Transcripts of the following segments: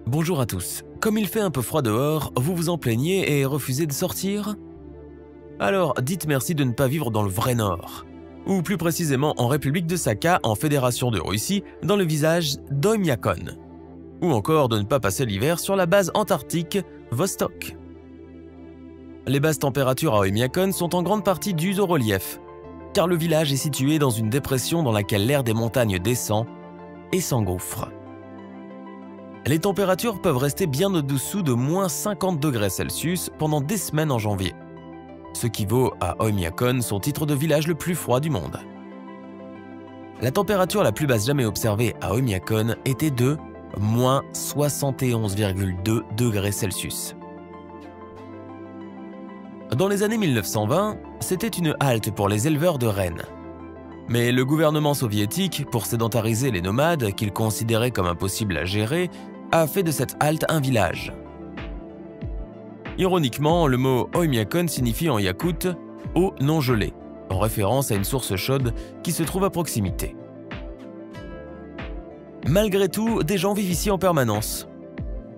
Bonjour à tous. Comme il fait un peu froid dehors, vous vous en plaignez et refusez de sortir? Alors dites merci de ne pas vivre dans le vrai Nord, ou plus précisément en République de Sakha, en Fédération de Russie, dans le village d'Oymyakon, ou encore de ne pas passer l'hiver sur la base antarctique Vostok. Les basses températures à Oymyakon sont en grande partie dues au relief, car le village est situé dans une dépression dans laquelle l'air des montagnes descend et s'engouffre. Les températures peuvent rester bien au-dessous de moins 50 degrés Celsius pendant des semaines en janvier, ce qui vaut à Oymyakon son titre de village le plus froid du monde. La température la plus basse jamais observée à Oymyakon était de moins 71,2 degrés Celsius. Dans les années 1920, c'était une halte pour les éleveurs de rennes. Mais le gouvernement soviétique, pour sédentariser les nomades qu'il considérait comme impossibles à gérer, a fait de cette halte un village. Ironiquement, le mot Oymyakon signifie en yakoute « eau non gelée », en référence à une source chaude qui se trouve à proximité. Malgré tout, des gens vivent ici en permanence.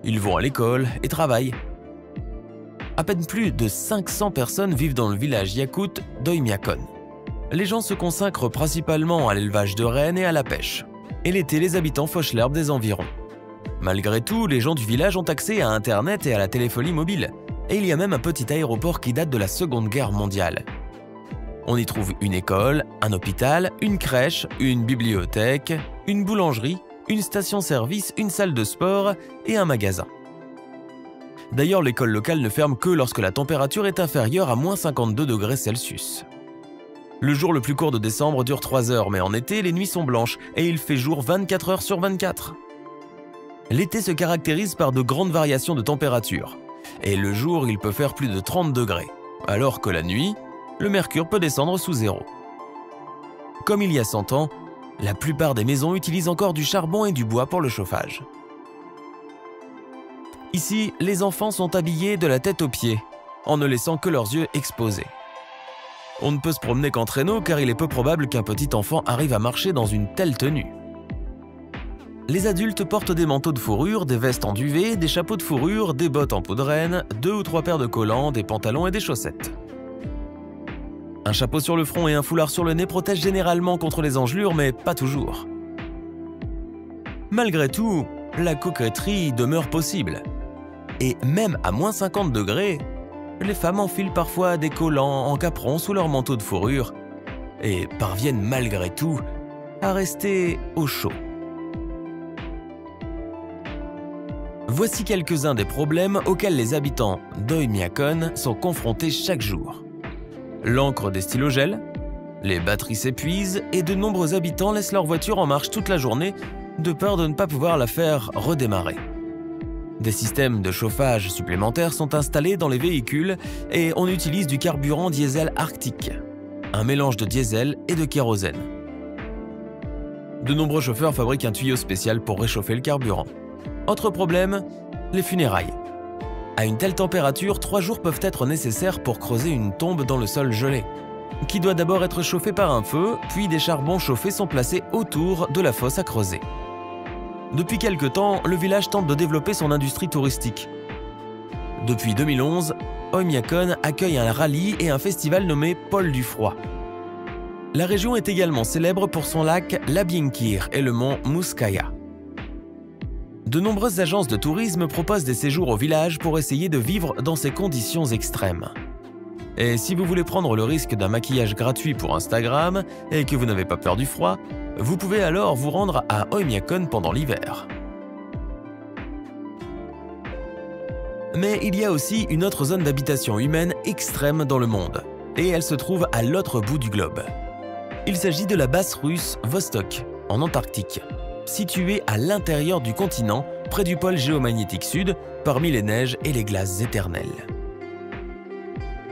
Ils vont à l'école et travaillent. À peine plus de 500 personnes vivent dans le village yakoute d'Oymyakon. Les gens se consacrent principalement à l'élevage de rennes et à la pêche. Et l'été, les habitants fauchent l'herbe des environs. Malgré tout, les gens du village ont accès à Internet et à la téléphonie mobile. Et il y a même un petit aéroport qui date de la Seconde Guerre mondiale. On y trouve une école, un hôpital, une crèche, une bibliothèque, une boulangerie, une station-service, une salle de sport et un magasin. D'ailleurs, l'école locale ne ferme que lorsque la température est inférieure à moins 52 degrés Celsius. Le jour le plus court de décembre dure 3 heures, mais en été, les nuits sont blanches et il fait jour 24 heures sur 24. L'été se caractérise par de grandes variations de température, et le jour il peut faire plus de 30 degrés, alors que la nuit, le mercure peut descendre sous zéro. Comme il y a 100 ans, la plupart des maisons utilisent encore du charbon et du bois pour le chauffage. Ici, les enfants sont habillés de la tête aux pieds, en ne laissant que leurs yeux exposés. On ne peut se promener qu'en traîneau car il est peu probable qu'un petit enfant arrive à marcher dans une telle tenue. Les adultes portent des manteaux de fourrure, des vestes en duvet, des chapeaux de fourrure, des bottes en peau de renne, 2 ou 3 paires de collants, des pantalons et des chaussettes. Un chapeau sur le front et un foulard sur le nez protègent généralement contre les engelures, mais pas toujours. Malgré tout, la coquetterie demeure possible. Et même à moins 50 degrés, les femmes enfilent parfois des collants en capron sous leur manteau de fourrure et parviennent malgré tout à rester au chaud. Voici quelques-uns des problèmes auxquels les habitants d'Oymyakon sont confrontés chaque jour. L'encre des stylogels, les batteries s'épuisent et de nombreux habitants laissent leur voiture en marche toute la journée de peur de ne pas pouvoir la faire redémarrer. Des systèmes de chauffage supplémentaires sont installés dans les véhicules et on utilise du carburant diesel arctique, un mélange de diesel et de kérosène. De nombreux chauffeurs fabriquent un tuyau spécial pour réchauffer le carburant. Autre problème, les funérailles. À une telle température, 3 jours peuvent être nécessaires pour creuser une tombe dans le sol gelé, qui doit d'abord être chauffé par un feu, puis des charbons chauffés sont placés autour de la fosse à creuser. Depuis quelque temps, le village tente de développer son industrie touristique. Depuis 2011, Oymyakon accueille un rallye et un festival nommé Pôle du Froid. La région est également célèbre pour son lac Labinkir et le mont Mouskaya. De nombreuses agences de tourisme proposent des séjours au village pour essayer de vivre dans ces conditions extrêmes. Et si vous voulez prendre le risque d'un maquillage gratuit pour Instagram et que vous n'avez pas peur du froid, vous pouvez alors vous rendre à Oymyakon pendant l'hiver. Mais il y a aussi une autre zone d'habitation humaine extrême dans le monde, et elle se trouve à l'autre bout du globe. Il s'agit de la base russe Vostok, en Antarctique, située à l'intérieur du continent, près du pôle géomagnétique sud, parmi les neiges et les glaces éternelles.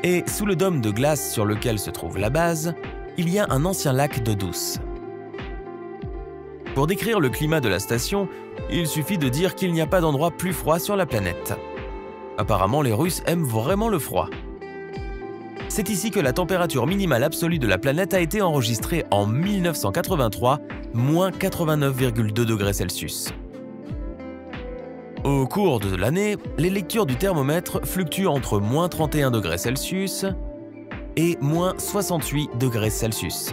Et sous le dôme de glace sur lequel se trouve la base, il y a un ancien lac d'eau douce. Pour décrire le climat de la station, il suffit de dire qu'il n'y a pas d'endroit plus froid sur la planète. Apparemment, les Russes aiment vraiment le froid. C'est ici que la température minimale absolue de la planète a été enregistrée en 1983, moins 89,2 degrés Celsius. Au cours de l'année, les lectures du thermomètre fluctuent entre moins 31 degrés Celsius et moins 68 degrés Celsius.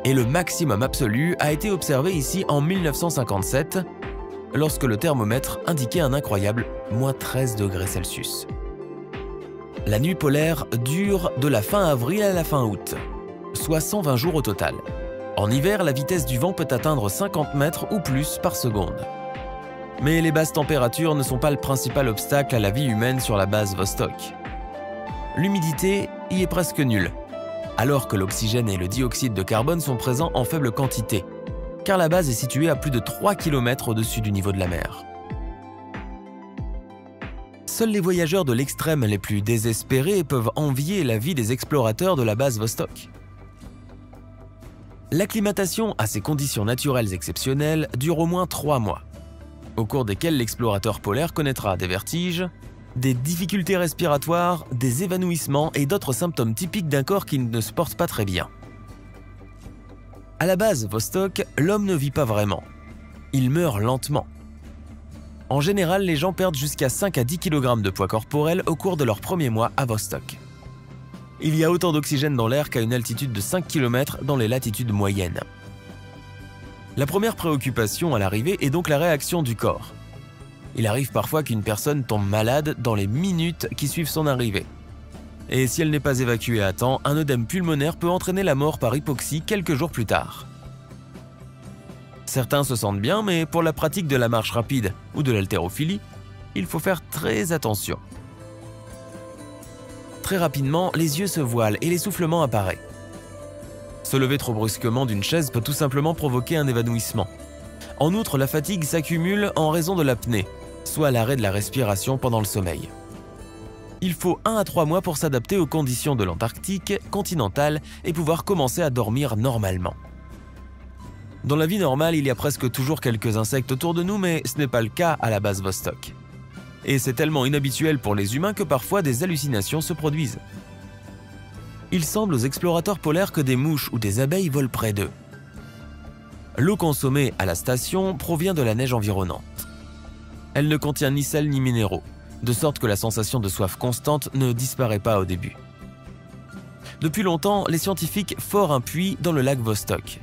Et le maximum absolu a été observé ici en 1957, lorsque le thermomètre indiquait un incroyable moins 13 degrés Celsius. La nuit polaire dure de la fin avril à la fin août, soit 120 jours au total. En hiver, la vitesse du vent peut atteindre 50 mètres ou plus par seconde. Mais les basses températures ne sont pas le principal obstacle à la vie humaine sur la base Vostok. L'humidité y est presque nulle, alors que l'oxygène et le dioxyde de carbone sont présents en faible quantité, car la base est située à plus de 3 km au-dessus du niveau de la mer. Seuls les voyageurs de l'extrême les plus désespérés peuvent envier la vie des explorateurs de la base Vostok. L'acclimatation à ces conditions naturelles exceptionnelles dure au moins 3 mois, au cours desquels l'explorateur polaire connaîtra des vertiges, des difficultés respiratoires, des évanouissements et d'autres symptômes typiques d'un corps qui ne se porte pas très bien. À la base Vostok, l'homme ne vit pas vraiment. Il meurt lentement. En général, les gens perdent jusqu'à 5 à 10 kg de poids corporel au cours de leurs premiers mois à Vostok. Il y a autant d'oxygène dans l'air qu'à une altitude de 5 km dans les latitudes moyennes. La première préoccupation à l'arrivée est donc la réaction du corps. Il arrive parfois qu'une personne tombe malade dans les minutes qui suivent son arrivée. Et si elle n'est pas évacuée à temps, un œdème pulmonaire peut entraîner la mort par hypoxie quelques jours plus tard. Certains se sentent bien, mais pour la pratique de la marche rapide ou de l'haltérophilie, il faut faire très attention. Très rapidement, les yeux se voilent et l'essoufflement apparaît. Se lever trop brusquement d'une chaise peut tout simplement provoquer un évanouissement. En outre, la fatigue s'accumule en raison de l'apnée, soit l'arrêt de la respiration pendant le sommeil. Il faut 1 à 3 mois pour s'adapter aux conditions de l'Antarctique continentale et pouvoir commencer à dormir normalement. Dans la vie normale, il y a presque toujours quelques insectes autour de nous, mais ce n'est pas le cas à la base Vostok. Et c'est tellement inhabituel pour les humains que parfois des hallucinations se produisent. Il semble aux explorateurs polaires que des mouches ou des abeilles volent près d'eux. L'eau consommée à la station provient de la neige environnante. Elle ne contient ni sel ni minéraux, de sorte que la sensation de soif constante ne disparaît pas au début. Depuis longtemps, les scientifiques forent un puits dans le lac Vostok.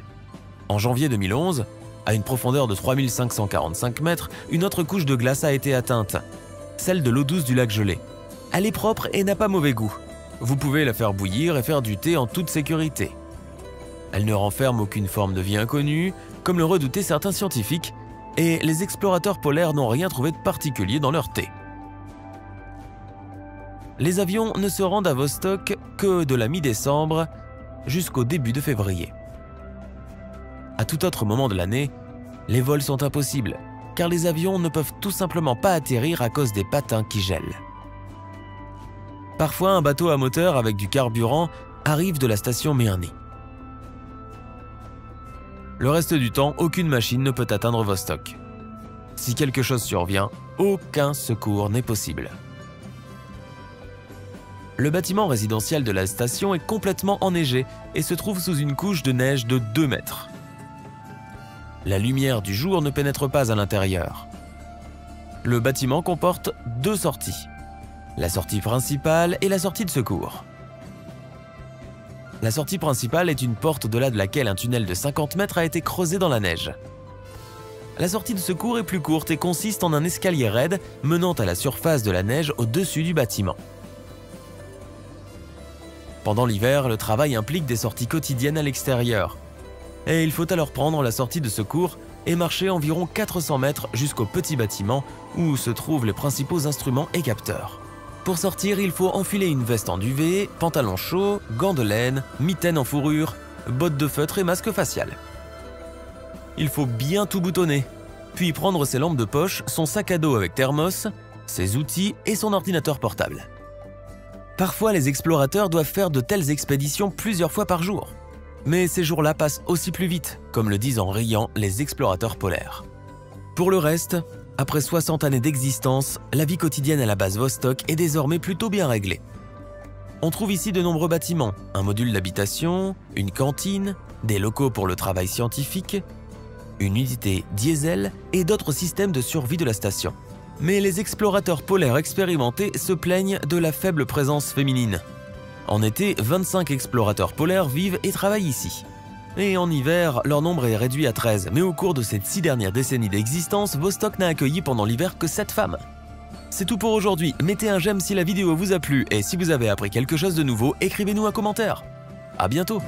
En janvier 2011, à une profondeur de 3545 mètres, une autre couche de glace a été atteinte, celle de l'eau douce du lac gelé. Elle est propre et n'a pas mauvais goût. Vous pouvez la faire bouillir et faire du thé en toute sécurité. Elle ne renferme aucune forme de vie inconnue, comme le redoutaient certains scientifiques, et les explorateurs polaires n'ont rien trouvé de particulier dans leur thé. Les avions ne se rendent à Vostok que de la mi-décembre jusqu'au début de février. À tout autre moment de l'année, les vols sont impossibles, car les avions ne peuvent tout simplement pas atterrir à cause des patins qui gèlent. Parfois, un bateau à moteur avec du carburant arrive de la station Mirny. Le reste du temps, aucune machine ne peut atteindre Vostok. Si quelque chose survient, aucun secours n'est possible. Le bâtiment résidentiel de la station est complètement enneigé et se trouve sous une couche de neige de 2 mètres. La lumière du jour ne pénètre pas à l'intérieur. Le bâtiment comporte 2 sorties, la sortie principale et la sortie de secours. La sortie principale est une porte au-delà de laquelle un tunnel de 50 mètres a été creusé dans la neige. La sortie de secours est plus courte et consiste en un escalier raide menant à la surface de la neige au-dessus du bâtiment. Pendant l'hiver, le travail implique des sorties quotidiennes à l'extérieur. Et il faut alors prendre la sortie de secours et marcher environ 400 mètres jusqu'au petit bâtiment où se trouvent les principaux instruments et capteurs. Pour sortir, il faut enfiler une veste en duvet, pantalon chaud, gants de laine, mitaine en fourrure, bottes de feutre et masque facial. Il faut bien tout boutonner, puis prendre ses lampes de poche, son sac à dos avec thermos, ses outils et son ordinateur portable. Parfois, les explorateurs doivent faire de telles expéditions plusieurs fois par jour. Mais ces jours-là passent aussi plus vite, comme le disent en riant les explorateurs polaires. Pour le reste, après 60 années d'existence, la vie quotidienne à la base Vostok est désormais plutôt bien réglée. On trouve ici de nombreux bâtiments, un module d'habitation, une cantine, des locaux pour le travail scientifique, une unité diesel et d'autres systèmes de survie de la station. Mais les explorateurs polaires expérimentés se plaignent de la faible présence féminine. En été, 25 explorateurs polaires vivent et travaillent ici. Et en hiver, leur nombre est réduit à 13, mais au cours de ces 6 dernières décennies d'existence, Vostok n'a accueilli pendant l'hiver que 7 femmes. C'est tout pour aujourd'hui, mettez un j'aime si la vidéo vous a plu et si vous avez appris quelque chose de nouveau, écrivez-nous un commentaire. À bientôt!